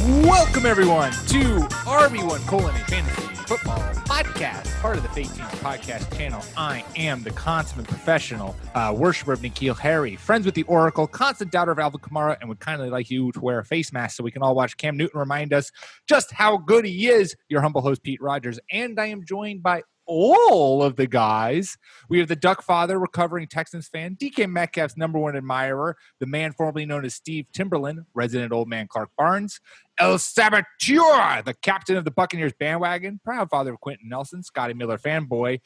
Welcome, everyone, to RB1 Colon a Fantasy Football Podcast, part of the Fate Teams podcast channel. I am the consummate professional, worshiper of N'Keal Harry, friends with the Oracle, constant doubter of Alvin Kamara, and would kindly like you to wear a face mask so we can all watch Cam Newton remind us just how good he is. Your humble host, Pete Rogers, and I am joined by all of the guys. We have the Duck Father, recovering Texans fan, DK Metcalf's number one admirer, the man formerly known as Steve Timberland, resident old man Clark Barnes, El Saboteur, the captain of the Buccaneers bandwagon, proud father of Quentin Nelson, Scotty Miller fanboy,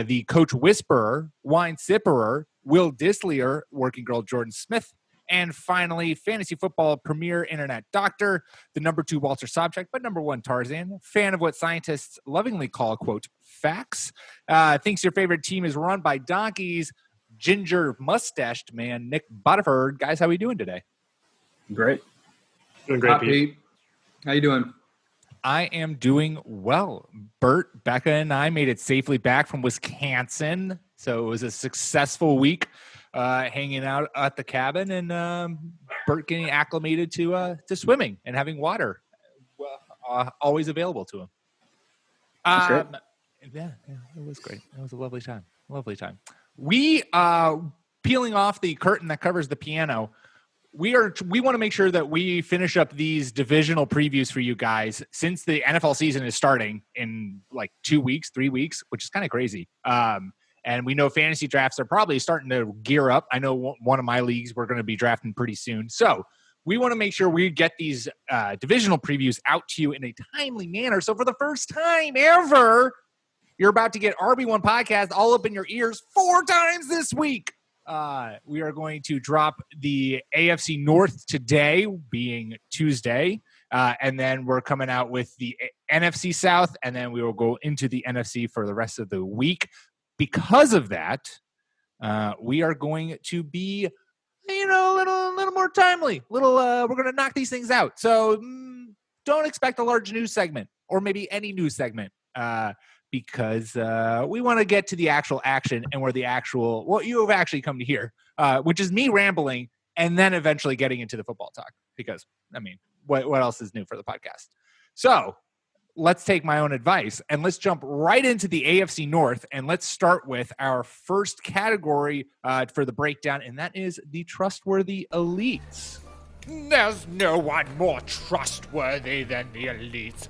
the coach whisperer, wine sipperer, Will Disleyer, working girl Jordan Smith, and finally, fantasy football premier internet doctor, the number 2 Walter Sobchak, but number 1 Tarzan, fan of what scientists lovingly call, quote, facts, thinks your favorite team is run by donkeys, ginger mustached man, Nick Butterford. Guys, how are we doing today? Great. Doing great, Pete. How you doing? I am doing well. Bert, Becca, and I made it safely back from Wisconsin, so it was a successful week. Hanging out at the cabin, and Bert getting acclimated to swimming and having water always available to him. Yeah, it was great. It was a lovely time. We peeling off the curtain that covers the piano. We want to make sure that we finish up these divisional previews for you guys since the NFL season is starting in like 2 weeks, 3 weeks, which is kind of crazy. And we know fantasy drafts are probably starting to gear up. I know one of my leagues we're going to be drafting pretty soon. So we want to make sure we get these divisional previews out to you in a timely manner. So for the first time ever, you're about to get RB1 podcast all up in your ears 4 times this week. We are going to drop the AFC North today, being Tuesday. And then we're coming out with the NFC South, and then we will go into the NFC for the rest of the week. Because of that, we are going to be, a little more timely. We're going to knock these things out. So don't expect a large news segment or maybe any news segment because we want to get to the actual action and where the actual, what you have actually come to hear, which is me rambling and then eventually getting into the football talk. Because, what else is new for the podcast? So let's take my own advice and let's jump right into the AFC North, and let's start with our first category for the breakdown, and that is the trustworthy elites. There's no one more trustworthy than the elites.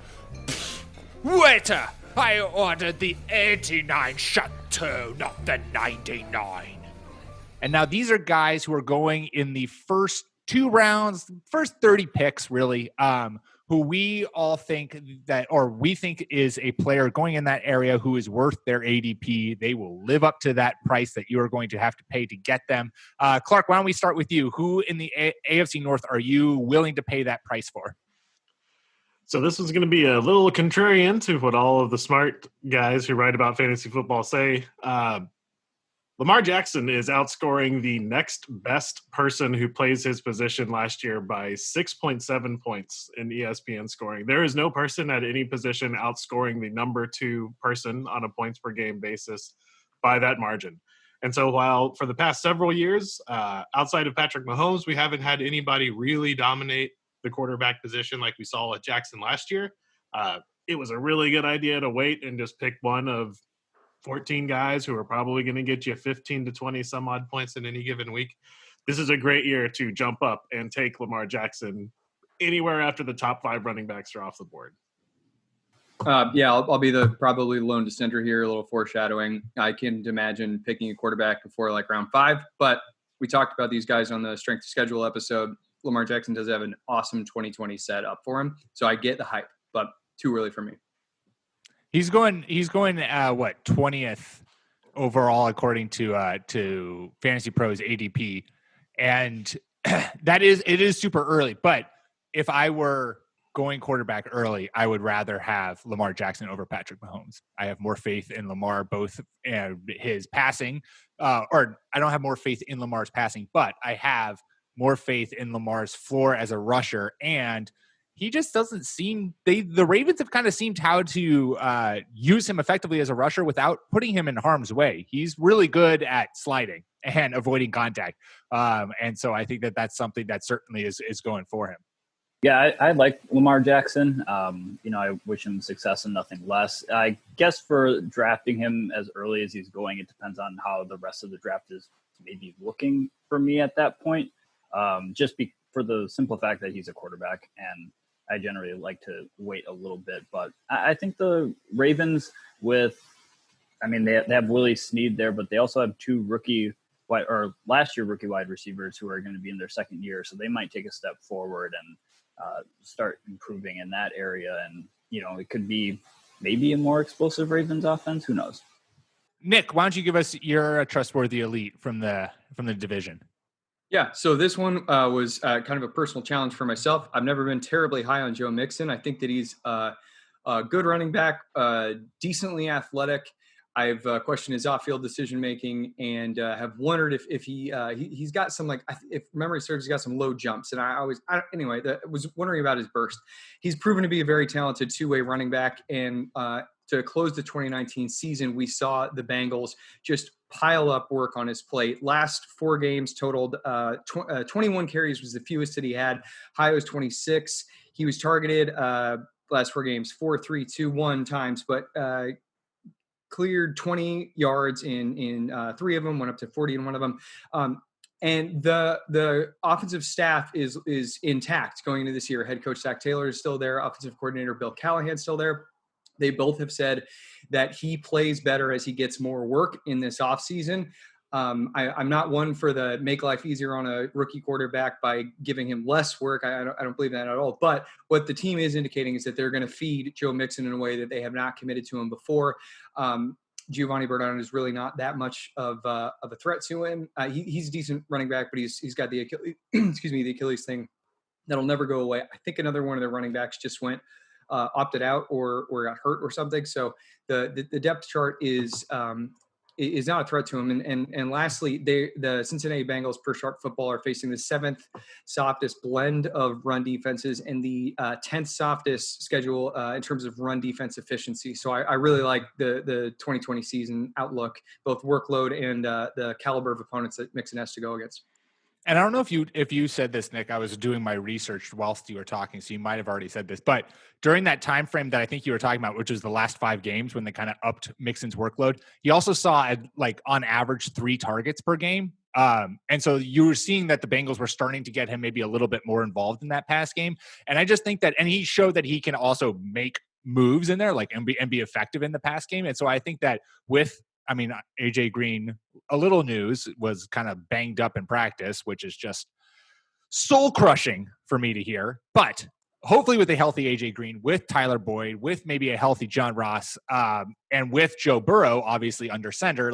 Waiter, I ordered the 89 Chateau, not the 99. And now these are guys who are going in the first 2 rounds, first 30 picks, really, who we all think that, or we think is a player going in that area who is worth their ADP. They will live up to that price that you are going to have to pay to get them. Clark, why don't we start with you? Who in the AFC North are you willing to pay that price for? So this is going to be a little contrarian to what all of the smart guys who write about fantasy football say. Lamar Jackson is outscoring the next best person who plays his position last year by 6.7 points in ESPN scoring. There is no person at any position outscoring the number 2 person on a points per game basis by that margin. And so while for the past several years, outside of Patrick Mahomes, we haven't had anybody really dominate the quarterback position like we saw with Jackson last year, it was a really good idea to wait and just pick one of 14 guys who are probably going to get you 15 to 20 some odd points in any given week. This is a great year to jump up and take Lamar Jackson anywhere after the top 5 running backs are off the board. I'll be the probably lone dissenter here, a little foreshadowing. I can't imagine picking a quarterback before like round 5, but we talked about these guys on the strength of schedule episode. Lamar Jackson does have an awesome 2020 set up for him. So I get the hype, but too early for me. He's going 20th overall according to Fantasy Pros ADP, and it is super early. But if I were going quarterback early, I would rather have Lamar Jackson over Patrick Mahomes. I have more faith in Lamar, both his passing, or I don't have more faith in Lamar's passing, but I have more faith in Lamar's floor as a rusher, and he just doesn't seem – the Ravens have kind of seemed how to use him effectively as a rusher without putting him in harm's way. He's really good at sliding and avoiding contact. And so I think that's something that certainly is going for him. Yeah, I like Lamar Jackson. I wish him success and nothing less. I guess for drafting him as early as he's going, it depends on how the rest of the draft is maybe looking for me at that point. For the simple fact that he's a quarterback, and I generally like to wait a little bit. But I think the Ravens they have Willie Snead there, but they also have two last year rookie wide receivers who are going to be in their second year. So they might take a step forward and start improving in that area. And, it could be maybe a more explosive Ravens offense. Who knows? Nick, why don't you give us your trustworthy elite from the division? Yeah, so this one was kind of a personal challenge for myself. I've never been terribly high on Joe Mixon. I think that he's a good running back, decently athletic. I've questioned his off-field decision-making and have wondered if he's got some, if memory serves, he's got some low jumps. And I was wondering about his burst. He's proven to be a very talented two-way running back. And to close the 2019 season, we saw the Bengals just pile up work on his plate. Last 4 games totaled 21 carries was the fewest that he had. High was 26. He was targeted last 4 games 4, 3, 2, 1 times, but cleared 20 yards in 3 of them, went up to 40 in one of them. And the offensive staff is intact going into this year. Head coach Zach Taylor is still there. Offensive coordinator Bill Callahan still there. They both have said that he plays better as he gets more work in this offseason. I'm not one for the make life easier on a rookie quarterback by giving him less work. I don't believe that at all. But what the team is indicating is that they're going to feed Joe Mixon in a way that they have not committed to him before. Giovanni Bernard is really not that much of a threat to him. He's a decent running back, but he's got the Achilles thing that'll never go away. I think another one of the running backs just opted out or got hurt or something. So the depth chart is not a threat to him. And lastly, the Cincinnati Bengals per Sharp Football are facing the 7th softest blend of run defenses and the 10th softest schedule in terms of run defense efficiency. So I really like the 2020 season outlook, both workload and the caliber of opponents that Mixon has to go against. And I don't know if you said this, Nick. I was doing my research whilst you were talking, so you might have already said this. But during that time frame that I think you were talking about, which was the last 5 games when they kind of upped Mixon's workload, he also saw on average 3 targets per game. And so you were seeing that the Bengals were starting to get him maybe a little bit more involved in that pass game. And I just think that, and he showed that he can also make moves in there, and be effective in the pass game. And so I think that AJ Green, a little news, was kind of banged up in practice, which is just soul crushing for me to hear. But hopefully with a healthy AJ Green, with Tyler Boyd, with maybe a healthy John Ross, and with Joe Burrow, obviously under center,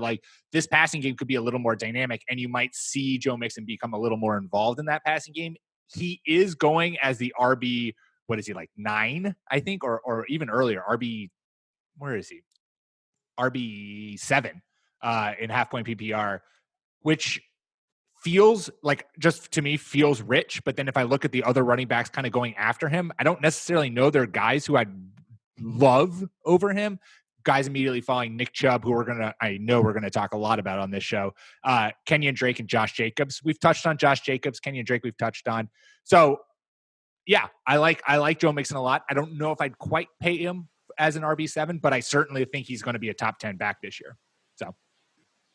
this passing game could be a little more dynamic, and you might see Joe Mixon become a little more involved in that passing game. He is going as the RB, 9, I think, or even earlier, RB, where is he? RB7 in half-point PPR, which feels feels rich. But then if I look at the other running backs kind of going after him, I don't necessarily know they're guys who I'd love over him. Guys immediately following Nick Chubb, who I know we're going to talk a lot about on this show. Kenyon Drake and Josh Jacobs. We've touched on Josh Jacobs. Kenyon Drake we've touched on. So yeah, I like Joe Mixon a lot. I don't know if I'd quite pay him as an RB7, but I certainly think he's going to be a top 10 back this year. So,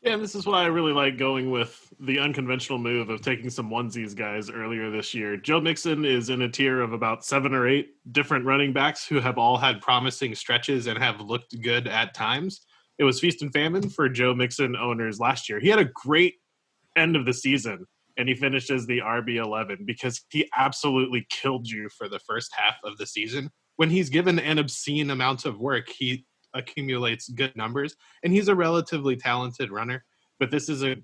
yeah, and this is why I really like going with the unconventional move of taking some onesies guys earlier this year. Joe Mixon is in a tier of about 7 or 8 different running backs who have all had promising stretches and have looked good at times. It was feast and famine for Joe Mixon owners last year. He had a great end of the season, and he finished as the RB11 because he absolutely killed you for the first half of the season. When he's given an obscene amount of work, he accumulates good numbers, and he's a relatively talented runner. But this is a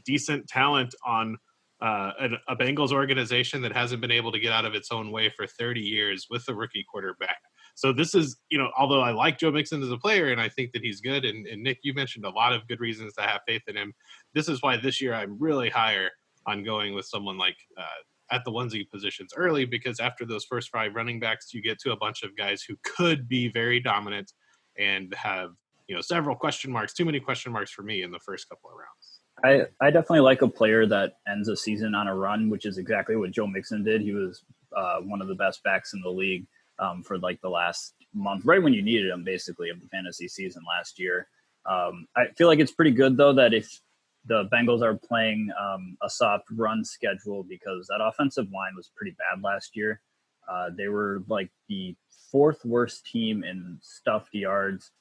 decent talent on a Bengals organization that hasn't been able to get out of its own way for 30 years with a rookie quarterback. So this is, although I like Joe Mixon as a player and I think that he's good, and Nick, you mentioned a lot of good reasons to have faith in him. This is why this year I'm really higher on going with someone like at the onesie positions early, because after those first 5 running backs, you get to a bunch of guys who could be very dominant and have, several question marks, too many question marks for me in the first couple of rounds. I definitely like a player that ends a season on a run, which is exactly what Joe Mixon did. He was one of the best backs in the league for like the last month, right when you needed him, basically, of the fantasy season last year. I feel like it's pretty good, though, that if the Bengals are playing a soft run schedule, because that offensive line was pretty bad last year. They were like the fourth worst team in stuffed yards,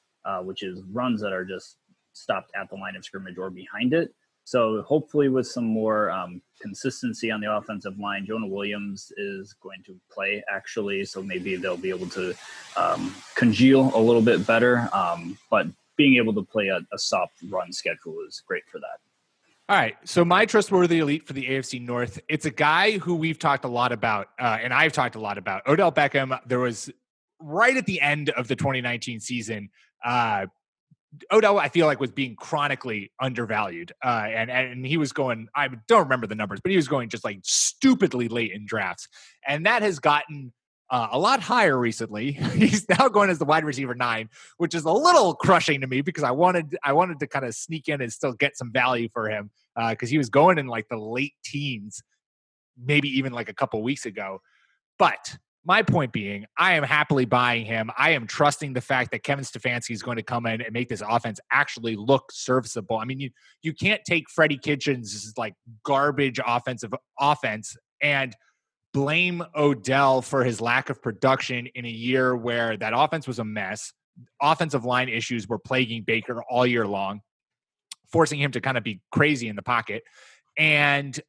which is runs that are just stopped at the line of scrimmage or behind it. So hopefully with some more consistency on the offensive line, Jonah Williams is going to play, actually. So maybe they'll be able to congeal a little bit better. But being able to play a soft run schedule is great for that. All right. So my trustworthy elite for the AFC North, it's a guy who we've talked a lot about, and I've talked a lot about. Odell Beckham. There was right at the end of the 2019 season, Odell, I feel like, was being chronically undervalued. And he was going, I don't remember the numbers, but he was going just like stupidly late in drafts. And that has gotten a lot higher recently. He's now going as the wide receiver 9, which is a little crushing to me because I wanted to kind of sneak in and still get some value for him because he was going in like the late teens, maybe even like a couple weeks ago. But my point being, I am happily buying him. I am trusting the fact that Kevin Stefanski is going to come in and make this offense actually look serviceable. I mean, you can't take Freddie Kitchens' like garbage offense and blame Odell for his lack of production in a year where that offense was a mess. Offensive line issues were plaguing Baker all year long, forcing him to kind of be crazy in the pocket. And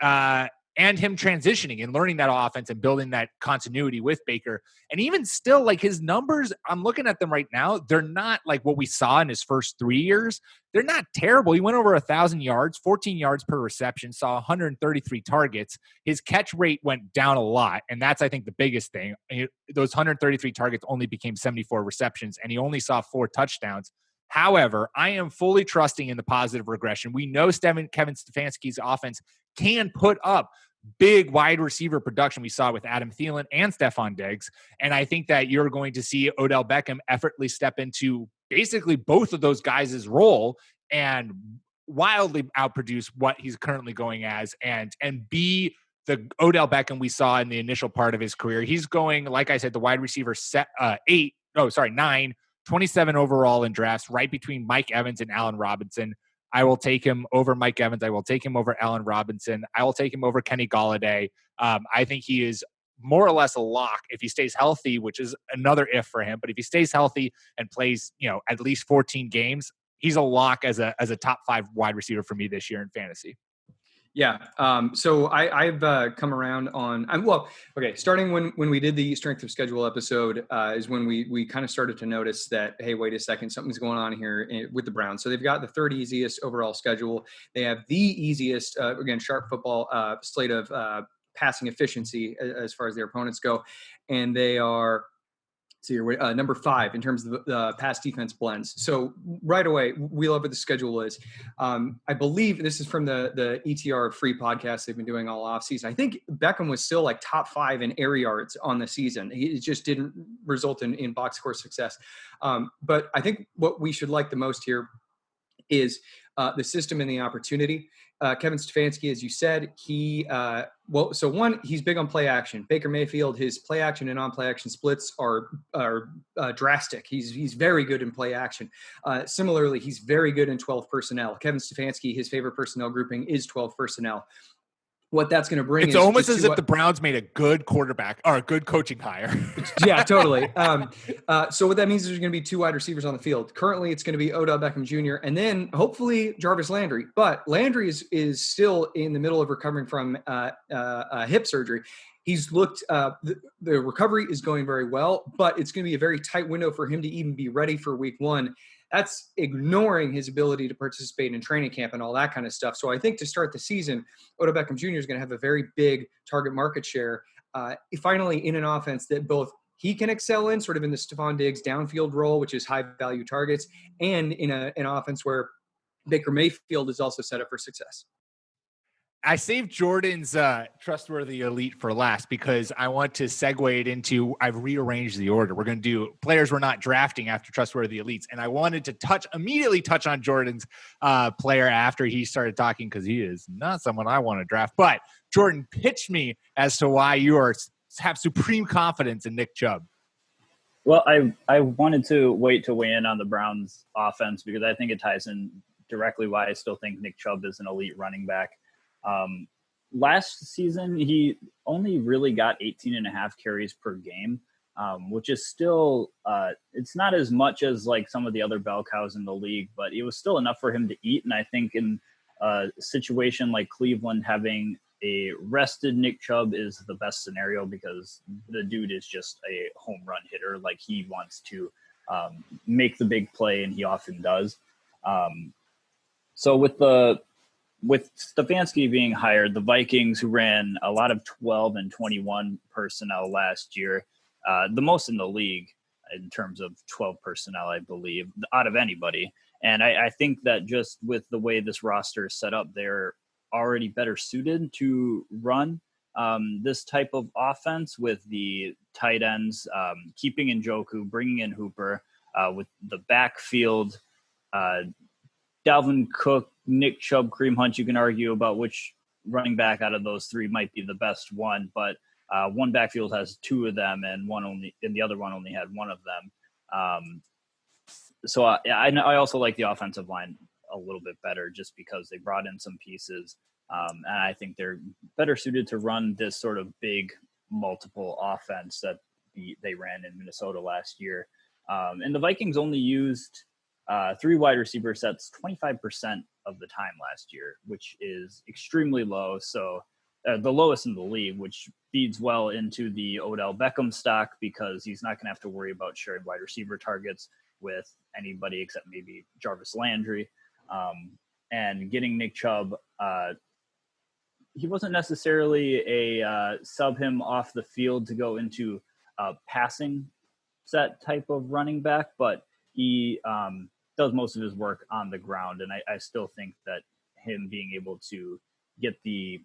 him transitioning and learning that offense and building that continuity with Baker. And even still, like his numbers, I'm looking at them right now. They're not like what we saw in his first 3 years. They're not terrible. He went over 1,000 yards, 14 yards per reception, saw 133 targets. His catch rate went down a lot. And that's, I think, the biggest thing. Those 133 targets only became 74 receptions, and he only saw 4 touchdowns. However, I am fully trusting in the positive regression. We know Kevin Stefanski's offense can put up big wide receiver production. We saw with Adam Thielen and Stephon Diggs. And I think that you're going to see Odell Beckham effortlessly step into basically both of those guys' role and wildly outproduce what he's currently going as and be the Odell Beckham we saw in the initial part of his career. He's going, like I said, the wide receiver 9, 27 overall in drafts, right between Mike Evans and Allen Robinson. I will take him over Mike Evans. I will take him over Allen Robinson. I will take him over Kenny Golladay. I think he is more or less a lock if he stays healthy, which is another if for him. But if he stays healthy and plays, at least 14 games, he's a lock as a top 5 wide receiver for me this year in fantasy. Yeah. So I've come around on, starting when we did the strength of schedule episode is when we kind of started to notice that, hey, wait a second, something's going on here with the Browns. So they've got the 3rd easiest overall schedule. They have the easiest, again, sharp football slate of passing efficiency as far as their opponents go. And they are, number 5 in terms of the pass defense blends. So right away, we love what the schedule is. I believe this is from the ETR free podcast they've been doing all off season. I think Beckham was still like top 5 in air yards on the season. It just didn't result in box score success. But I think what we should like the most here is the system and the opportunity. Kevin Stefanski, as you said, he's big on play action. Baker Mayfield, his play action and non-play action splits are drastic. He's very good in play action. Similarly, he's very good in 12 personnel. Kevin Stefanski, his favorite personnel grouping is 12 personnel. What that's going to bring it's is almost as if the Browns made a good quarterback or a good coaching hire. Yeah, totally. So what that means is there's going to be 2 wide receivers on the field. Currently, it's going to be Odell Beckham Jr. and then hopefully Jarvis Landry. But Landry is still in the middle of recovering from hip surgery. He's looked the recovery is going very well, but it's going to be a very tight window for him to even be ready for week 1. That's ignoring his ability to participate in training camp and all that kind of stuff. So I think to start the season, Odell Beckham Jr. is going to have a very big target market share. Finally, in an offense that both he can excel in, sort of in the Stephon Diggs downfield role, which is high value targets, and in an offense where Baker Mayfield is also set up for success. I saved Jordan's trustworthy elite for last because I want to segue it into, I've rearranged the order. We're going to do players we're not drafting after trustworthy elites. And I wanted to immediately touch on Jordan's player after he started talking because he is not someone I want to draft. But Jordan, pitched me as to why you are have supreme confidence in Nick Chubb. Well, I wanted to wait to weigh in on the Browns offense because I think it ties in directly why I still think Nick Chubb is an elite running back. Last season, he only really got 18.5 carries per game, which is still it's not as much as like some of the other bell cows in the league, but it was still enough for him to eat. And I think in a situation like Cleveland, having a rested Nick Chubb is the best scenario because the dude is just a home run hitter. Like he wants to make the big play, and he often does. So with Stefanski being hired, the Vikings, who ran a lot of 12 and 21 personnel last year, the most in the league in terms of 12 personnel, I believe, out of anybody. And I think that just with the way this roster is set up, they're already better suited to run this type of offense with the tight ends, keeping Njoku, bringing in Hooper, with the backfield, Dalvin Cook, Nick Chubb, Kareem Hunt. You can argue about which running back out of those three might be the best one, but one backfield has two of them, and the other one only had one of them. So I also like the offensive line a little bit better just because they brought in some pieces. And I think they're better suited to run this sort of big multiple offense that they ran in Minnesota last year. And the Vikings only used 3 wide receiver sets 25% of the time last year, which is extremely low. So the lowest in the league, which feeds well into the Odell Beckham stock because he's not going to have to worry about sharing wide receiver targets with anybody except maybe Jarvis Landry. And getting Nick Chubb, he wasn't necessarily a sub him off the field to go into a passing set type of running back, but he does most of his work on the ground. And I still think that him being able to get the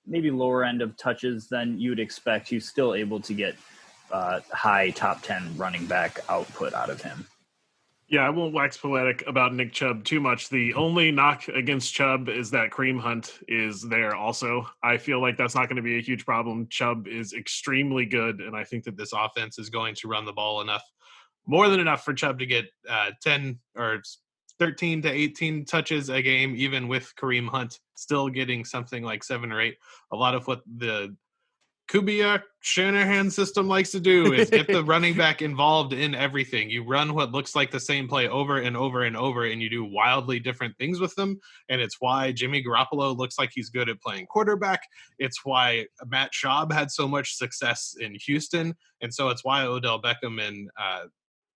maybe lower end of touches than you'd expect, he's still able to get high top 10 running back output out of him. Yeah, I won't wax poetic about Nick Chubb too much. The only knock against Chubb is that Kareem Hunt is there also. I feel like that's not going to be a huge problem. Chubb is extremely good, and I think that this offense is going to run the ball more than enough for Chubb to get 10 or 13 to 18 touches a game, even with Kareem Hunt still getting something like 7 or 8. A lot of what the Kubiak Shanahan system likes to do is get the running back involved in everything. You run what looks like the same play over and over and over, and you do wildly different things with them. And it's why Jimmy Garoppolo looks like he's good at playing quarterback. It's why Matt Schaub had so much success in Houston. And so it's why Odell Beckham and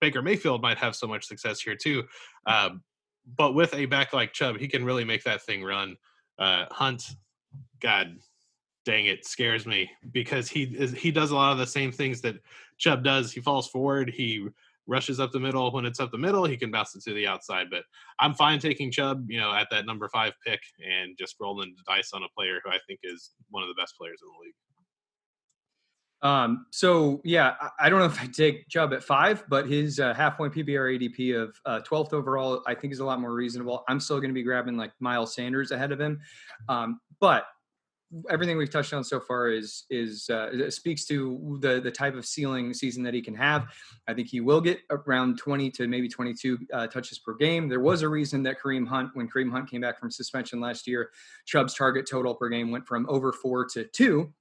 Baker Mayfield might have so much success here too. But with a back like Chubb, he can really make that thing run. Hunt, God dang, it scares me because he does a lot of the same things that Chubb does. He falls forward. He rushes up the middle. When it's up the middle, he can bounce it to the outside. But I'm fine taking Chubb, at that number 5 pick and just rolling the dice on a player who I think is one of the best players in the league. So yeah, I don't know if I take Chubb at 5, but his half-point PPR ADP of 12th overall, I think is a lot more reasonable. I'm still going to be grabbing like Miles Sanders ahead of him. But everything we've touched on so far speaks to the type of ceiling season that he can have. I think he will get around 20 to maybe 22 touches per game. There was a reason that when Kareem Hunt came back from suspension last year, Chubb's target total per game went from over 4 to 2.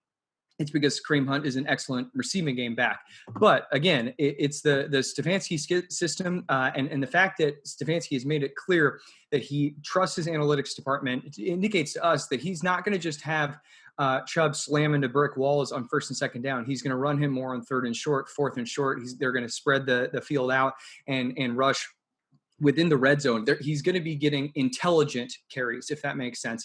It's because Kareem Hunt is an excellent receiving game back. But again, it's the Stefanski system and the fact that Stefanski has made it clear that he trusts his analytics department. It indicates to us that he's not going to just have Chubb slam into brick walls on 1st and 2nd down. He's going to run him more on 3rd and short, 4th and short. They're going to spread the field out and rush within the red zone. He's going to be getting intelligent carries, if that makes sense.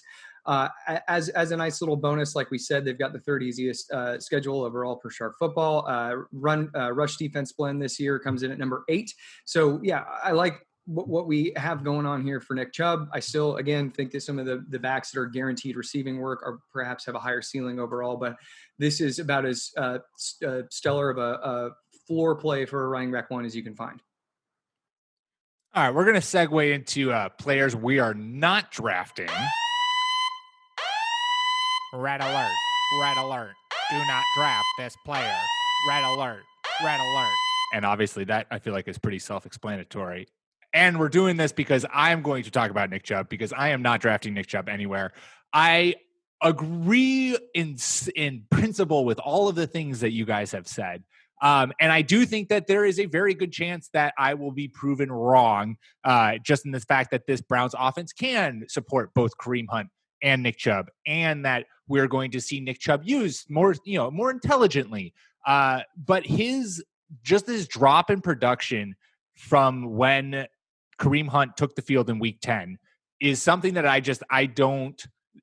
As a nice little bonus, like we said, they've got the 3rd easiest schedule overall per Sharp Football. Rush defense blend this year comes in at number 8. So yeah, I like what we have going on here for Nick Chubb. I still, again, think that some of the backs that are guaranteed receiving work are perhaps have a higher ceiling overall, but this is about as stellar of a floor play for a running back 1 as you can find. All right, we're going to segue into players we are not drafting. Red alert. Red alert. Do not draft this player. Red alert. Red alert. And obviously that I feel like is pretty self-explanatory. And we're doing this because I'm going to talk about Nick Chubb because I am not drafting Nick Chubb anywhere. I agree in principle with all of the things that you guys have said. And I do think that there is a very good chance that I will be proven wrong, just in the fact that this Browns offense can support both Kareem Hunt and Nick Chubb, and that we're going to see Nick Chubb used more intelligently. But his drop in production from when Kareem Hunt took the field in week 10 is something that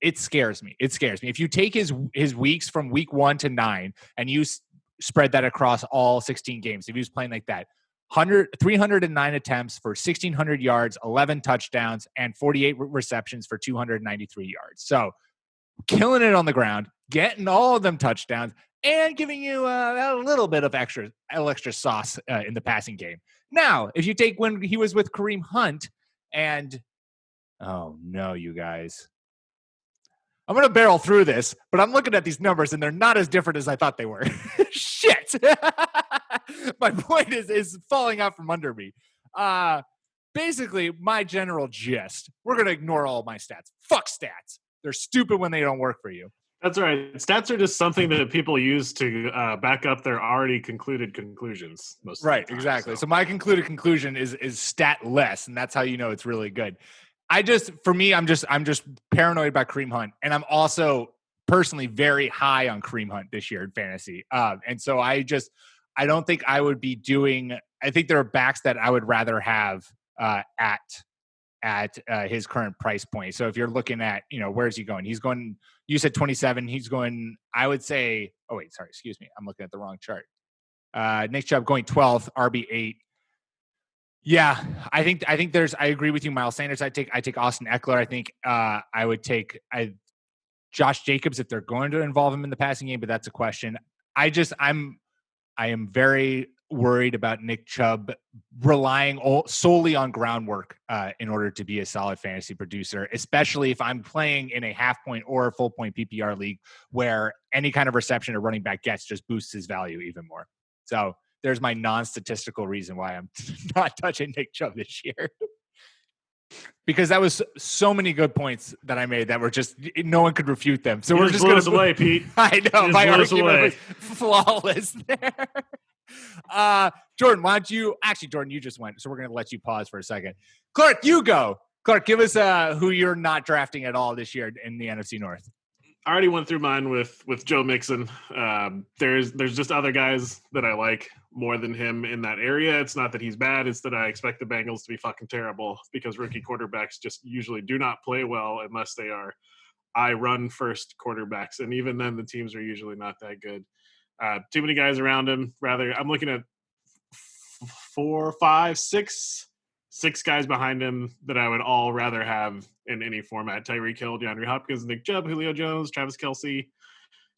it scares me. It scares me. If you take his weeks from week 1 to 9 and you spread that across all 16 games, if he was playing like that, 309 attempts for 1,600 yards, 11 touchdowns, and 48 receptions for 293 yards. So killing it on the ground, getting all of them touchdowns, and giving you a little bit of extra sauce in the passing game. Now, if you take when he was with Kareem Hunt and, oh no, you guys, I'm going to barrel through this, but I'm looking at these numbers and they're not as different as I thought they were. Shit. My point is falling out from under me. Basically, my general gist, we're going to ignore all my stats. Fuck stats. They're stupid when they don't work for you. That's right. Stats are just something that people use to back up their already concluded conclusions. Most of Right, the time, exactly. So my concluded conclusion is stat-less, and that's how you know it's really good. I'm just paranoid about Kareem Hunt, and I'm also personally very high on Kareem Hunt this year in fantasy. And so I don't think I would be doing. I think there are backs that I would rather have at his current price point. So if you're looking at, where's he going? He's going. You said 27. He's going. I would say. Oh wait, sorry. Excuse me. I'm looking at the wrong chart. Nick Chubb going 12th, RB8. Yeah, I think I agree with you, Miles Sanders. I take Austin Eckler. I think I would take Josh Jacobs if they're going to involve him in the passing game, but that's a question. I am very worried about Nick Chubb relying solely on groundwork in order to be a solid fantasy producer, especially if I'm playing in a half point or a full point PPR league where any kind of reception or running back gets just boosts his value even more. So there's my non-statistical reason why I'm not touching Nick Chubb this year. Because that was so many good points that I made that were just no one could refute them. So we're just going to away, Pete. I know my argument was flawless there. Jordan, why don't you? Actually, Jordan, you just went, so we're going to let you pause for a second. Clark, you go. Clark, give us who you're not drafting at all this year in the NFC North. I already went through mine with Joe Mixon. There's just other guys that I like more than him in that area. It's not that he's bad. It's that I expect the Bengals to be fucking terrible because rookie quarterbacks just usually do not play well unless they are run first quarterbacks. And even then the teams are usually not that good. Too many guys around him. I'm looking at 4, 5, 6 guys behind him that I would all rather have in any format. Tyreek Hill, DeAndre Hopkins, Nick Chubb, Julio Jones, Travis Kelce,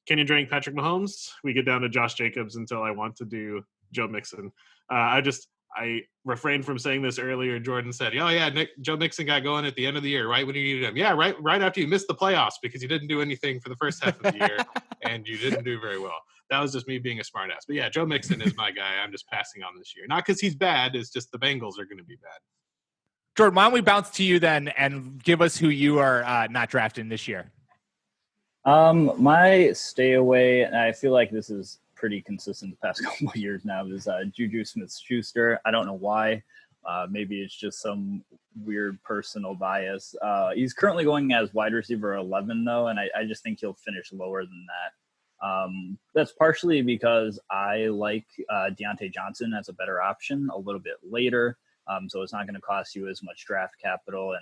Kenyon Drake, Patrick Mahomes. We get down to Josh Jacobs until I want to do Joe Mixon. I refrained from saying this earlier. Jordan said, oh yeah, Joe Mixon got going at the end of the year, right when you needed him. Yeah, right after you missed the playoffs because you didn't do anything for the first half of the year and you didn't do very well. That was just me being a smartass. But yeah, Joe Mixon is my guy. I'm just passing on this year. Not because he's bad. It's just the Bengals are going to be bad. Jordan, why don't we bounce to you then and give us who you are not drafting this year? My stay away, and I feel like this is pretty consistent the past couple of years now, is Juju Smith-Schuster. I don't know why. Maybe it's just some weird personal bias. He's currently going as wide receiver 11, though, and I just think he'll finish lower than that. That's partially because I like Deontay Johnson as a better option a little bit later. So it's not going to cost you as much draft capital.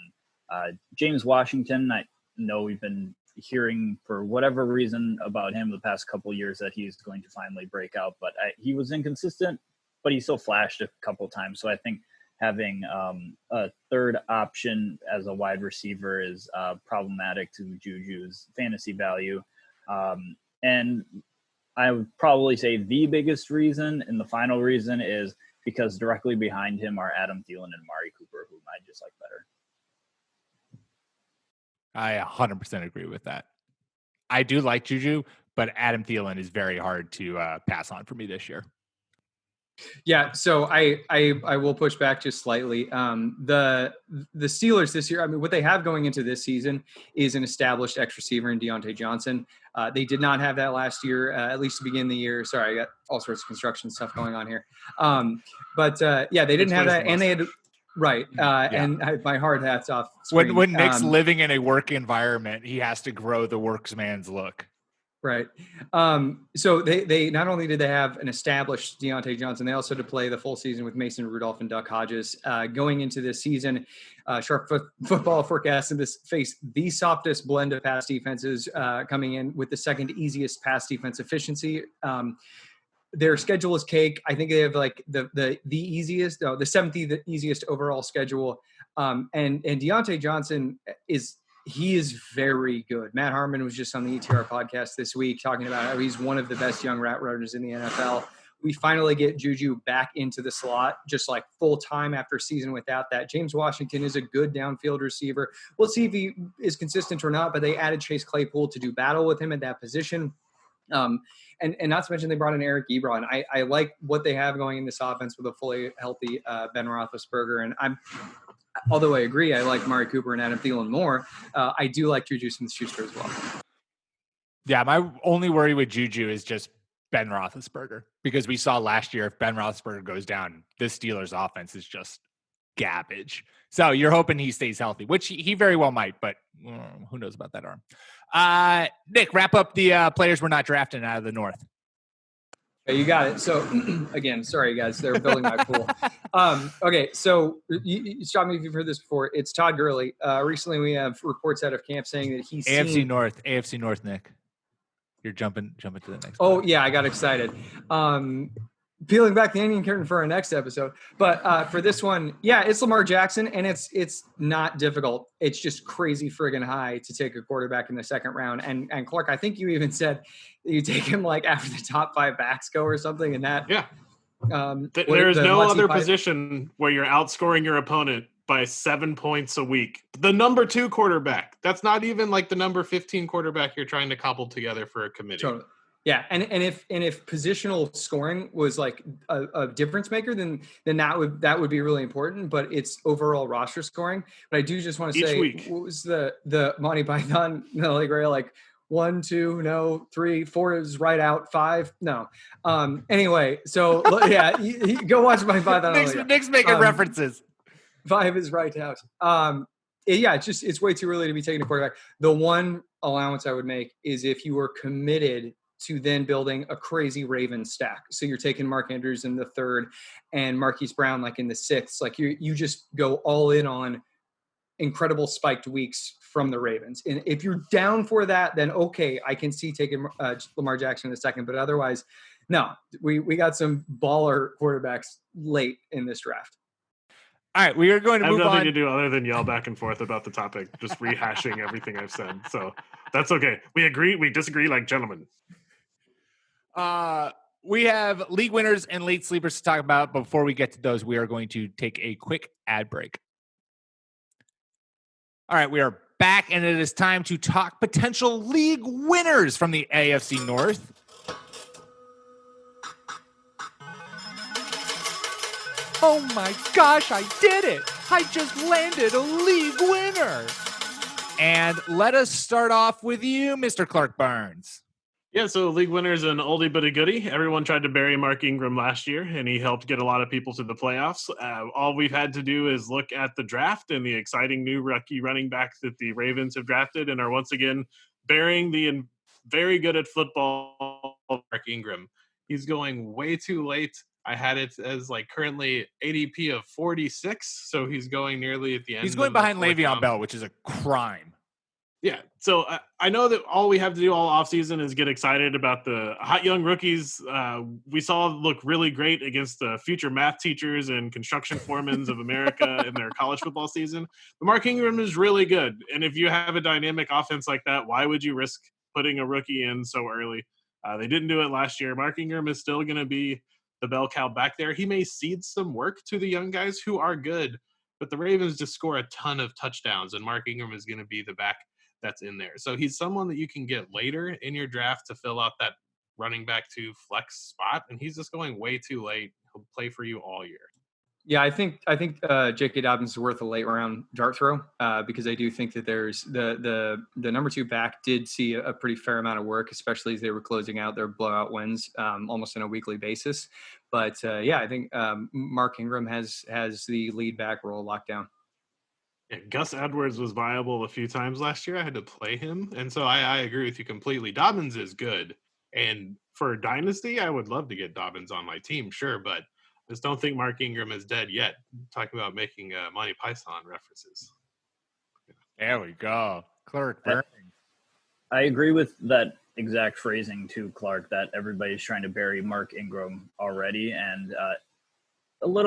And James Washington, I know we've been hearing for whatever reason about him the past couple of years that he's going to finally break out, but he was inconsistent, but he still flashed a couple times. So I think having a third option as a wide receiver is problematic to Juju's fantasy value. And I would probably say the biggest reason and the final reason is because directly behind him are Adam Thielen and Amari Cooper, whom I just like better. I 100% agree with that. I do like Juju, but Adam Thielen is very hard to pass on for me this year. Yeah, so I will push back just slightly. The Steelers this year, I mean, what they have going into this season is an established X receiver in Deontay Johnson. They did not have that last year, at least to begin the year. Sorry, I got all sorts of construction stuff going on here. But they didn't have that, and they had right. And my hard hat's off screen. When Nick's living in a work environment, he has to grow the worksman's look. Right. So they not only did they have an established Deontay Johnson, they also had to play the full season with Mason Rudolph and Duck Hodges. Going into this season, Sharp Football forecasted this face the softest blend of pass defenses, coming in with the second easiest pass defense efficiency. Their schedule is cake. I think they have like the easiest, the seventh easiest overall schedule. And Deontay Johnson is very good. Matt Harmon was just on the ETR podcast this week talking about how he's one of the best young route runners in the NFL. We finally get Juju back into the slot, just like full time after a season without that. James Washington is a good downfield receiver. We'll see if he is consistent or not, but they added Chase Claypool to do battle with him at that position. And not to mention they brought in Eric Ebron. I like what they have going in this offense with a fully healthy Ben Roethlisberger. And although I agree, I like Mari Cooper and Adam Thielen more. I do like Juju Smith-Schuster as well. Yeah, my only worry with Juju is just Ben Roethlisberger, because we saw last year if Ben Roethlisberger goes down, this Steelers offense is just garbage. So you're hoping he stays healthy, which he very well might, but who knows about that arm. Nick, wrap up the players we're not drafting out of the North. You got it. So again, sorry guys, they're building my pool. Okay, so you stop me if you've heard this before. It's Todd Gurley. Recently, we have reports out of camp saying that he's AFC North. Nick, you're jumping to the next. Oh yeah, I got excited. Peeling back the onion curtain for our next episode, but for this one, yeah, it's Lamar Jackson, and it's not difficult. It's just crazy friggin' high to take a quarterback in the second round. And Clark, I think you even said you take him like after the top 5 backs go or something, and that there is no other position where you're outscoring your opponent by 7 points a week. The number 2 quarterback, that's not even like the number 15 quarterback you're trying to cobble together for a committee. Totally. Yeah, and if positional scoring was like a difference maker, then that would be really important. But it's overall roster scoring. But I do just want to say, week. What was the Monty Python Holy Grail? Like 1, 2, no, 3, 4 is right out, 5, no. Anyway, so yeah, go watch Monty Python. Nick's making references. 5 is right out. Yeah, it's way too early to be taking a quarterback. The one allowance I would make is if you were committed to then building a crazy Ravens stack. So you're taking Mark Andrews in the 3rd and Marquise Brown like in the 6th. Like you just go all in on incredible spiked weeks from the Ravens. And if you're down for that, then okay, I can see taking Lamar Jackson in the 2nd. But otherwise, no, we got some baller quarterbacks late in this draft. All right, we are going to move on. I have nothing to do other than yell back and forth about the topic, just rehashing everything I've said. So that's okay. We agree, we disagree like gentlemen. We have league winners and late sleepers to talk about. But before we get to those, we are going to take a quick ad break. All right, we are back, and it is time to talk potential league winners from the AFC North. Oh my gosh, I did it! I just landed a league winner! And let us start off with you, Mr. Clark Burns. Yeah, so league winner's an oldie but a goodie. Everyone tried to bury Mark Ingram last year, and he helped get a lot of people to the playoffs. All we've had to do is look at the draft and the exciting new rookie running backs that the Ravens have drafted and are once again burying the very good at football Mark Ingram. He's going way too late. I had it as like currently ADP of 46, so he's going nearly at the end. He's going behind Le'Veon Bell, which is a crime. Yeah, so I know that all we have to do all offseason is get excited about the hot young rookies. We saw look really great against the future math teachers and construction foremans of America in their college football season. But Mark Ingram is really good, and if you have a dynamic offense like that, why would you risk putting a rookie in so early? They didn't do it last year. Mark Ingram is still going to be the bell cow back there. He may cede some work to the young guys who are good, but the Ravens just score a ton of touchdowns, and Mark Ingram is going to be the back that's in there. So he's someone that you can get later in your draft to fill out that running back 2 flex spot, and he's just going way too late. He'll play for you all year. Yeah, I think J.K. Dobbins is worth a late round dart throw because I do think that there's the number 2 back did see a pretty fair amount of work, especially as they were closing out their blowout wins almost on a weekly basis. But yeah, I think Mark Ingram has the lead back role locked down. Yeah, Gus Edwards was viable a few times last year. I had to play him, and so I agree with you completely. Dobbins is good, and for Dynasty, I would love to get Dobbins on my team, sure, but I just don't think Mark Ingram is dead yet. Talking about making Monty Python references. There we go. Clark Burning. I agree with that exact phrasing too, Clark, that everybody's trying to bury Mark Ingram already. And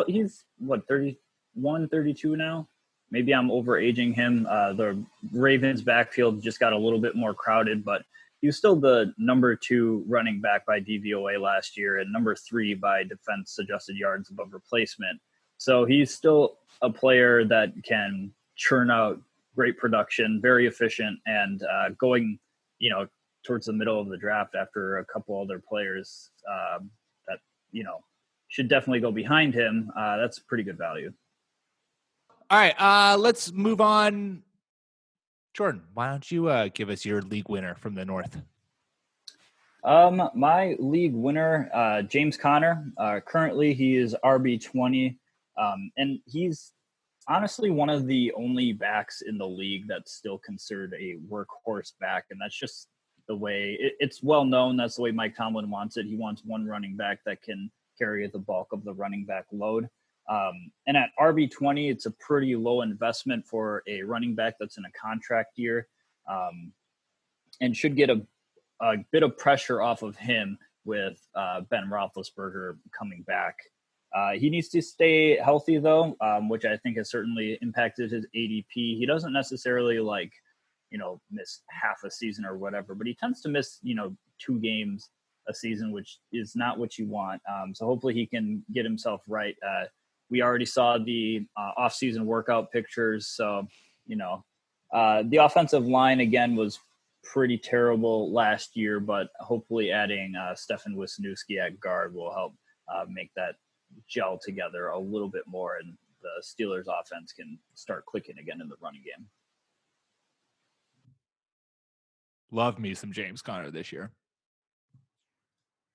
he's, 31, 32 now? Maybe I'm overaging him. The Ravens backfield just got a little bit more crowded, but he was still the number 2 running back by DVOA last year and number 3 by defense adjusted yards above replacement. So he's still a player that can churn out great production, very efficient, and going, towards the middle of the draft after a couple other players that, should definitely go behind him. That's pretty good value. All right, let's move on. Jordan, why don't you give us your league winner from the North? My league winner, James Conner. Currently, he is RB20, and he's honestly one of the only backs in the league that's still considered a workhorse back, and that's just the way it's well known. That's the way Mike Tomlin wants it. He wants one running back that can carry the bulk of the running back load. And at RB20, it's a pretty low investment for a running back that's in a contract year, and should get a bit of pressure off of him with Ben Roethlisberger coming back. He needs to stay healthy, though, which I think has certainly impacted his ADP. He doesn't necessarily miss half a season or whatever, but he tends to miss, 2 games a season, which is not what you want. So hopefully he can get himself right. We already saw the off-season workout pictures. So, the offensive line, again, was pretty terrible last year, but hopefully adding Stefan Wisniewski at guard will help make that gel together a little bit more, and the Steelers offense can start clicking again in the running game. Love me some James Conner this year.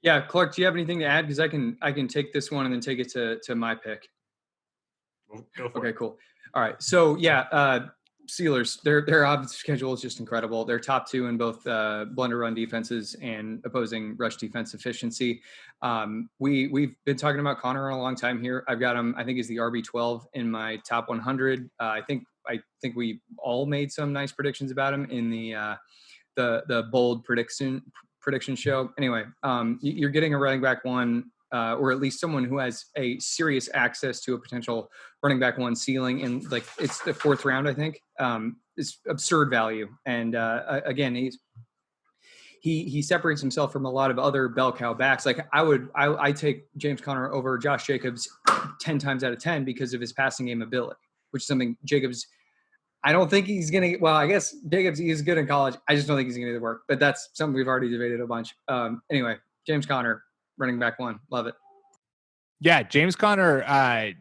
Yeah, Clark, do you have anything to add? Because I can take this one and then take it to my pick. Go for Okay, it. cool. All right. So yeah, Steelers, their offensive schedule is just incredible. They're top 2 in both blunder run defenses and opposing rush defense efficiency. We've been talking about Conner a long time here. I've got him. I think he's the RB12 in my top 100. I think we all made some nice predictions about him in the bold prediction show. Anyway, you're getting a running back 1. Or at least someone who has a serious access to a potential running back 1 ceiling. And it's the 4th round, I think. It's absurd value. And again, he separates himself from a lot of other bell cow backs. I take James Conner over Josh Jacobs 10 times out of 10 because of his passing game ability, which is something Jacobs, I don't think he's going to, well, I guess Jacobs, he's good in college. I just don't think he's going to work, but that's something we've already debated a bunch. Anyway, James Conner, running back 1. Love it. Yeah, James Conner,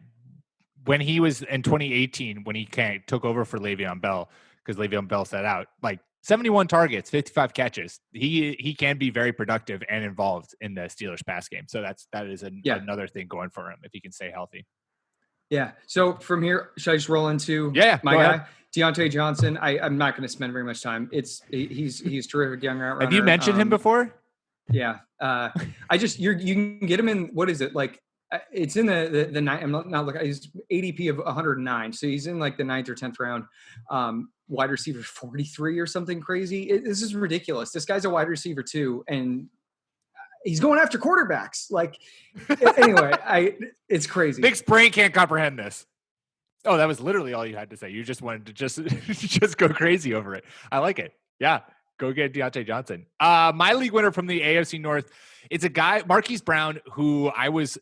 when he was in 2018, when he took over for Le'Veon Bell, because Le'Veon Bell set out, 71 targets, 55 catches. He can be very productive and involved in the Steelers pass game. So that is another thing going for him if he can stay healthy. Yeah. So from here, should I just roll into my guy, Deontay Johnson? I'm not going to spend very much time. He's terrific young route runner. Have you mentioned him before? Yeah. You can get him in, what is it? It's in the nine. I'm not looking. He's ADP of 109. So he's in the 9th or 10th round. Wide receiver 43 or something crazy. This is ridiculous. This guy's a wide receiver 2, and he's going after quarterbacks. Anyway, it's crazy. Nick's brain can't comprehend this. Oh, that was literally all you had to say. You just wanted to just go crazy over it. I like it. Yeah. Go get Deontay Johnson. My league winner from the AFC North, it's a guy, Marquise Brown, who I was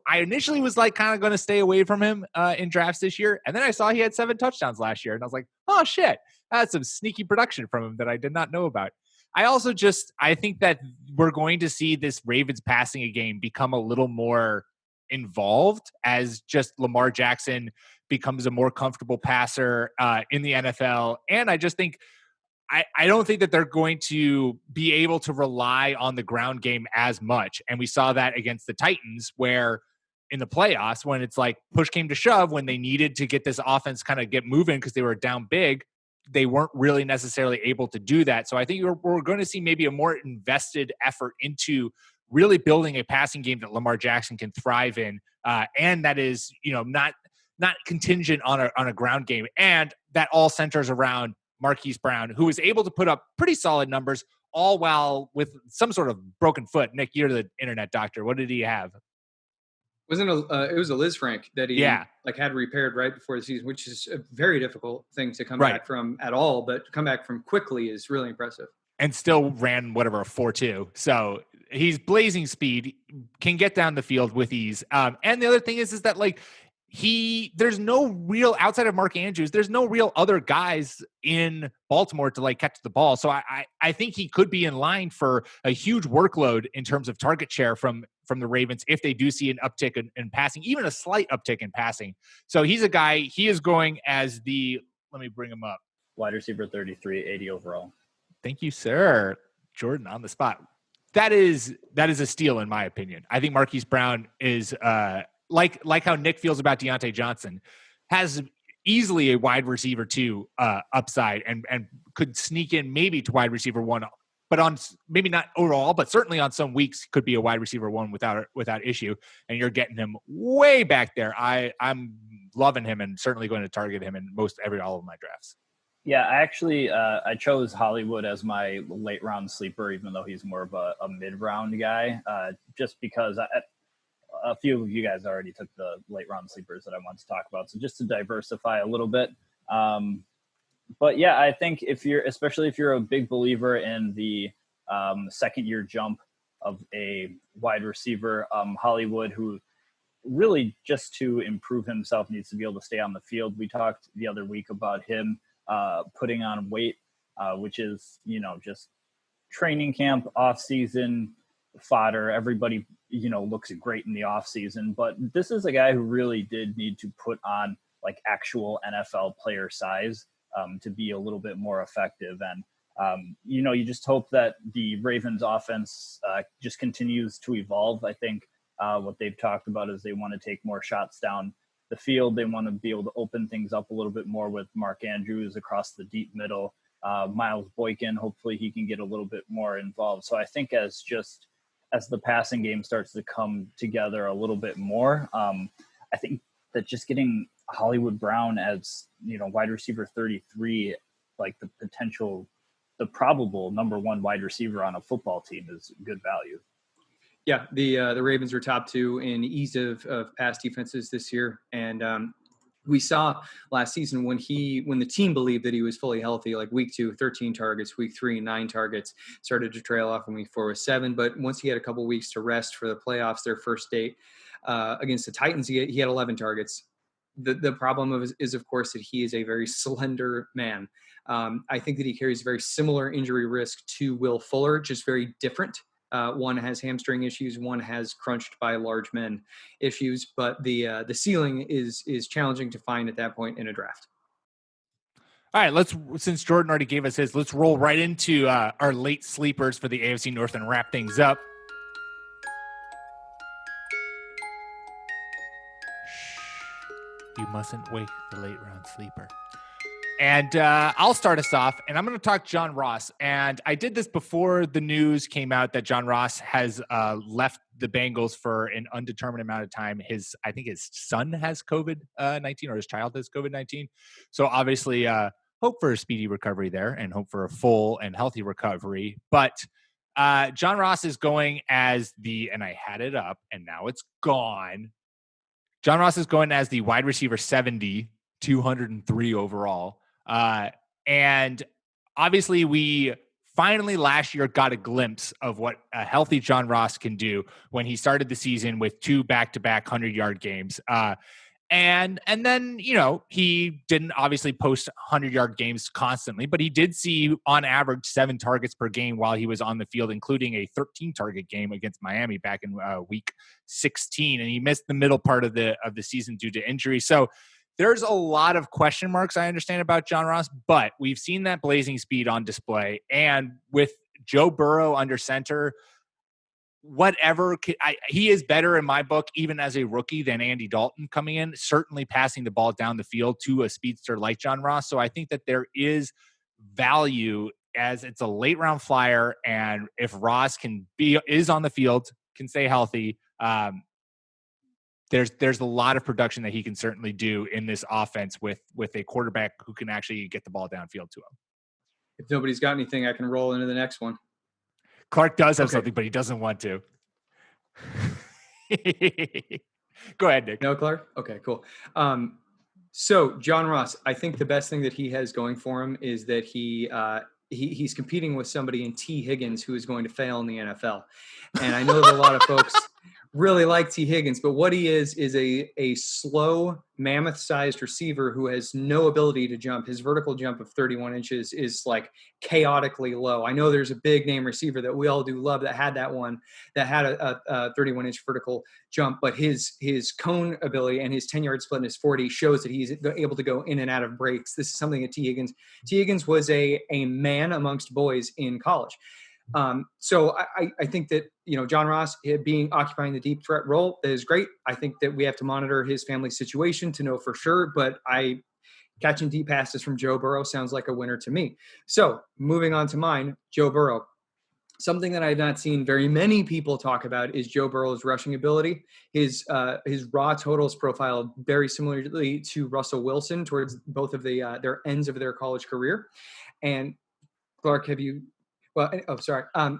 I initially was kind of going to stay away from him in drafts this year. And then I saw he had 7 touchdowns last year. And I was like, oh, shit. That's some sneaky production from him that I did not know about. I think that we're going to see this Ravens passing game become a little more involved as just Lamar Jackson becomes a more comfortable passer in the NFL. And I just think I don't think that they're going to be able to rely on the ground game as much. And we saw that against the Titans, where in the playoffs, when it's like push came to shove, when they needed to get this offense kind of get moving because they were down big, they weren't really necessarily able to do that. So I think we're going to see maybe a more invested effort into really building a passing game that Lamar Jackson can thrive in. And that is, not contingent on a ground game. And that all centers around Marquise Brown, who was able to put up pretty solid numbers, all while with some sort of broken foot. Nick, you're the internet doctor. What did he have? It was a Liz Frank that he had repaired right before the season, which is a very difficult thing to come back from at all, but to come back from quickly is really impressive. And still ran a 4.2. So he's blazing speed, can get down the field with ease. And the other thing is that there's no real, outside of Mark Andrews, there's no real other guys in Baltimore to catch the ball. So I think he could be in line for a huge workload in terms of target share from the Ravens if they do see an uptick in passing, even a slight uptick in passing. So he's a guy, he is going as let me bring him up. Wide receiver 33, 80 overall. Thank you, sir. Jordan on the spot. That is a steal in my opinion. I think Marquise Brown is like how Nick feels about Deontay Johnson, has easily a wide receiver 2 upside and could sneak in maybe to wide receiver 1, but on maybe not overall, but certainly on some weeks could be a wide receiver 1 without issue. And you're getting him way back there. I'm loving him and certainly going to target him in all of my drafts. Yeah, I actually I chose Hollywood as my late round sleeper, even though he's more of a mid round guy, just because a few of you guys already took the late round sleepers that I want to talk about. So just to diversify a little bit. But yeah, I think especially if you're a big believer in the second year jump of a wide receiver, Hollywood, who really just to improve himself needs to be able to stay on the field. We talked the other week about him putting on weight, which is, just training camp, off season fodder. Everybody, looks great in the off season, but this is a guy who really did need to put on actual NFL player size to be a little bit more effective. And, you just hope that the Ravens offense just continues to evolve. I think what they've talked about is they want to take more shots down the field. They want to be able to open things up a little bit more with Mark Andrews across the deep middle. Miles Boykin, hopefully he can get a little bit more involved. So I think as the passing game starts to come together a little bit more, I think that just getting Hollywood Brown as, wide receiver 33, the probable number 1 wide receiver on a football team is good value. Yeah, the Ravens were top 2 in ease of pass defenses this year, and we saw last season when the team believed that he was fully healthy, like week 2, 13 targets, week 3, 9 targets, started to trail off in week 4 with 7. But once he had a couple weeks to rest for the playoffs, their first date against the Titans, he had 11 targets. The problem is, of course, that he is a very slender man. I think that he carries very similar injury risk to Will Fuller, just very different. One has hamstring issues, one has crunched by large men issues, but the ceiling is challenging to find at that point in a draft. All right, since Jordan already gave us his, let's roll right into our late sleepers for the AFC North and wrap things up. Shh, you mustn't wake the late round sleeper. And I'll start us off, and I'm going to talk John Ross. And I did this before the news came out that John Ross has left the Bengals for an undetermined amount of time. I think his son has COVID-19 or his child has COVID-19. So obviously hope for a speedy recovery there and hope for a full and healthy recovery. But John Ross is going as and I had it up and now it's gone. John Ross is going as the wide receiver 70, 203 overall. And obviously we finally last year got a glimpse of what a healthy John Ross can do when he started the season with 2 back-to-back 100-yard games. And then, he didn't obviously post 100-yard games constantly, but he did see on average 7 targets per game while he was on the field, including a 13-target game against Miami back in week 16. And he missed the middle part of the season due to injury. So there's a lot of question marks, I understand, about John Ross, but we've seen that blazing speed on display. And with Joe Burrow under center, he is better in my book, even as a rookie, than Andy Dalton coming in, certainly passing the ball down the field to a speedster like John Ross. So I think that there is value, as it's a late round flyer. And if Ross is on the field, can stay healthy, there's a lot of production that he can certainly do in this offense with a quarterback who can actually get the ball downfield to him. If nobody's got anything, I can roll into the next one. Clark does have something, but he doesn't want to. Go ahead, Nick. No, Clark? Okay, cool. So John Ross, I think the best thing that he has going for him is that he's competing with somebody in T. Higgins who is going to fail in the NFL. And I know that a lot of folks really like T. Higgins, but what he is a slow, mammoth-sized receiver who has no ability to jump. His vertical jump of 31 inches is like chaotically low. I know there's a big-name receiver that we all do love that had a 31-inch vertical jump, but his cone ability and his 10-yard split in his 40 shows that he's able to go in and out of breaks. This is something that T. Higgins was a man amongst boys in college. So I think that, John Ross occupying the deep threat role is great. I think that we have to monitor his family situation to know for sure, but catching deep passes from Joe Burrow sounds like a winner to me. So moving on to mine, Joe Burrow. Something that I've not seen very many people talk about is Joe Burrow's rushing ability. His raw totals profiled very similarly to Russell Wilson towards both of their ends of their college career. And Clark,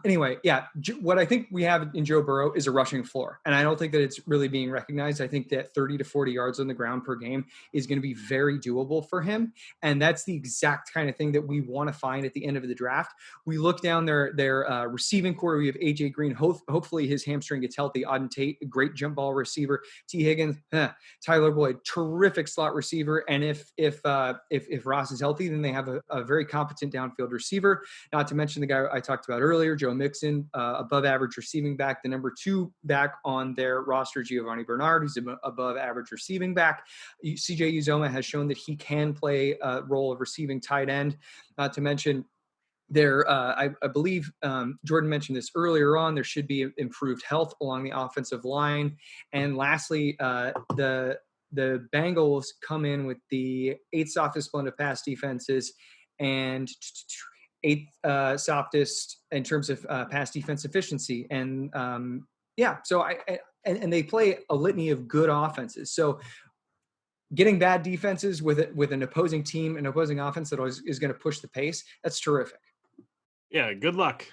anyway, yeah. What I think we have in Joe Burrow is a rushing floor, and I don't think that it's really being recognized. I think that 30 to 40 yards on the ground per game is going to be very doable for him, and that's the exact kind of thing that we want to find at the end of the draft. We look down their receiving core. We have AJ Green. Hopefully his hamstring gets healthy. Auden Tate, a great jump ball receiver. T. Higgins, Tyler Boyd, terrific slot receiver. And if Ross is healthy, then they have a very competent downfield receiver. Not to mention the guy I talked about earlier, Joe Mixon, above average receiving back, the number 2 back on their roster, Giovanni Bernard, who's above average receiving back. CJ Uzomah has shown that he can play a role of receiving tight end. Not to mention I believe Jordan mentioned this earlier on, there should be improved health along the offensive line. And lastly, the Bengals come in with the 8th softest blend of pass defenses and 8th softest in terms of pass defense efficiency. And so and they play a litany of good offenses. So getting bad defenses with an opposing team, an opposing offense that is going to push the pace, that's terrific. Yeah, good luck.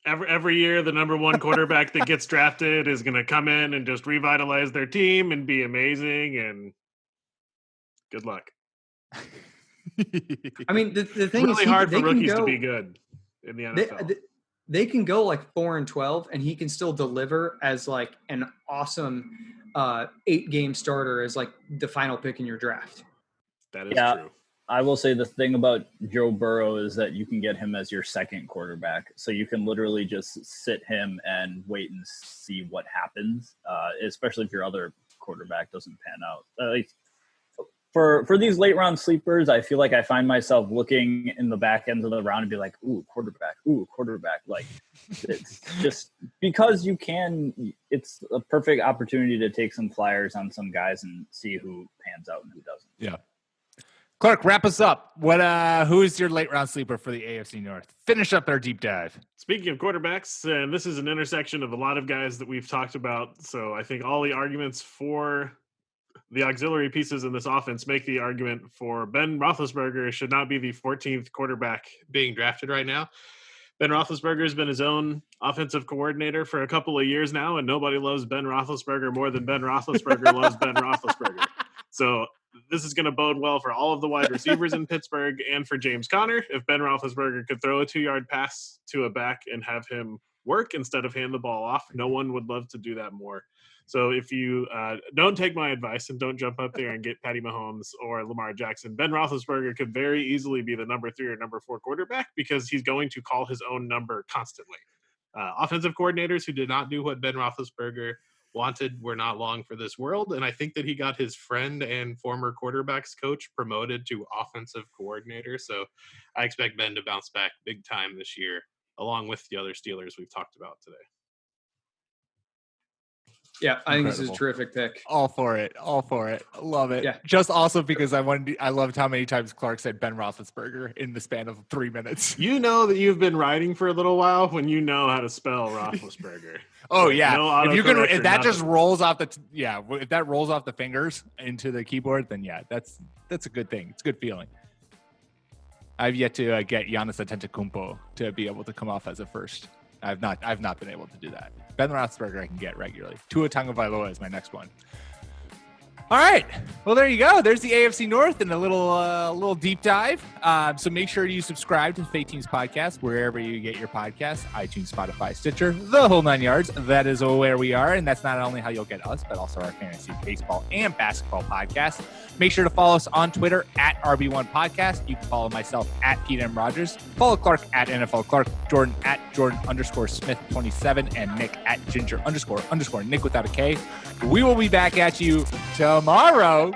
Every year, the number 1 quarterback that gets drafted is going to come in and just revitalize their team and be amazing. And good luck. I mean, the thing it's really is, hard for rookies to be good in the NFL. They can go like 4-12, and he can still deliver as like an awesome 8-game starter as like the final pick in your draft. That is true. I will say the thing about Joe Burrow is that you can get him as your second quarterback. So you can literally just sit him and wait and see what happens, especially if your other quarterback doesn't pan out. For these late round sleepers, I feel like I find myself looking in the back ends of the round and be like, ooh, quarterback. Like, it's just because it's a perfect opportunity to take some flyers on some guys and see who pans out and who doesn't. Yeah. Clark, wrap us up. Who is your late round sleeper for the AFC North? Finish up our deep dive. Speaking of quarterbacks, and this is an intersection of a lot of guys that we've talked about. So I think all the arguments for the auxiliary pieces in this offense make the argument for Ben Roethlisberger should not be the 14th quarterback being drafted right now. Ben Roethlisberger has been his own offensive coordinator for a couple of years now, and nobody loves Ben Roethlisberger more than Ben Roethlisberger loves Ben Roethlisberger. So this is going to bode well for all of the wide receivers in Pittsburgh and for James Conner. If Ben Roethlisberger could throw a 2-yard pass to a back and have him work instead of hand the ball off, no one would love to do that more So if you don't take my advice and don't jump up there and get Patty Mahomes or Lamar Jackson, Ben Roethlisberger could very easily be the number 3 or number 4 quarterback because he's going to call his own number constantly. Offensive coordinators who did not do what Ben Roethlisberger wanted were not long for this world, and I think that he got his friend and former quarterbacks coach promoted to offensive coordinator. So I expect Ben to bounce back big time this year, along with the other Steelers we've talked about today. Yeah, I think this is a Incredible. terrific pick. All for it. Love it. Yeah. Just also because I loved how many times Clark said Ben Roethlisberger in the span of 3 minutes. You know that you've been writing for a little while when you know how to spell Roethlisberger. Oh Like, yeah. no If you can, autocorrect if or that just nothing. rolls off if that rolls off the fingers into the keyboard, then yeah, that's a good thing. It's a good feeling. I've yet to get Giannis Antetokounmpo to be able to come off as a first. I've not been able to do that. Ben Roethlisberger I can get regularly. Tua Tagovailoa is my next one. All right. Well, there you go. There's the AFC North and a little deep dive. So make sure you subscribe to the Fake Teams podcast wherever you get your podcasts, iTunes, Spotify, Stitcher, the whole 9 yards. That is where we are. And that's not only how you'll get us, but also our fantasy baseball and basketball podcast. Make sure to follow us on Twitter at RB1 Podcast. You can follow myself at Pete M. Rogers. Follow Clark at NFL Clark, Jordan at Jordan_Smith27, and Nick at Ginger_Nick without a K. We will be back at you tomorrow.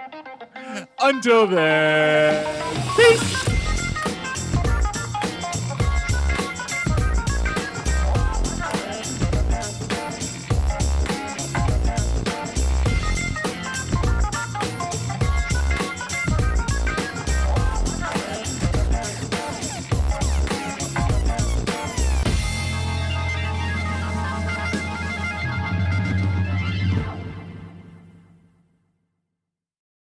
Until then, peace.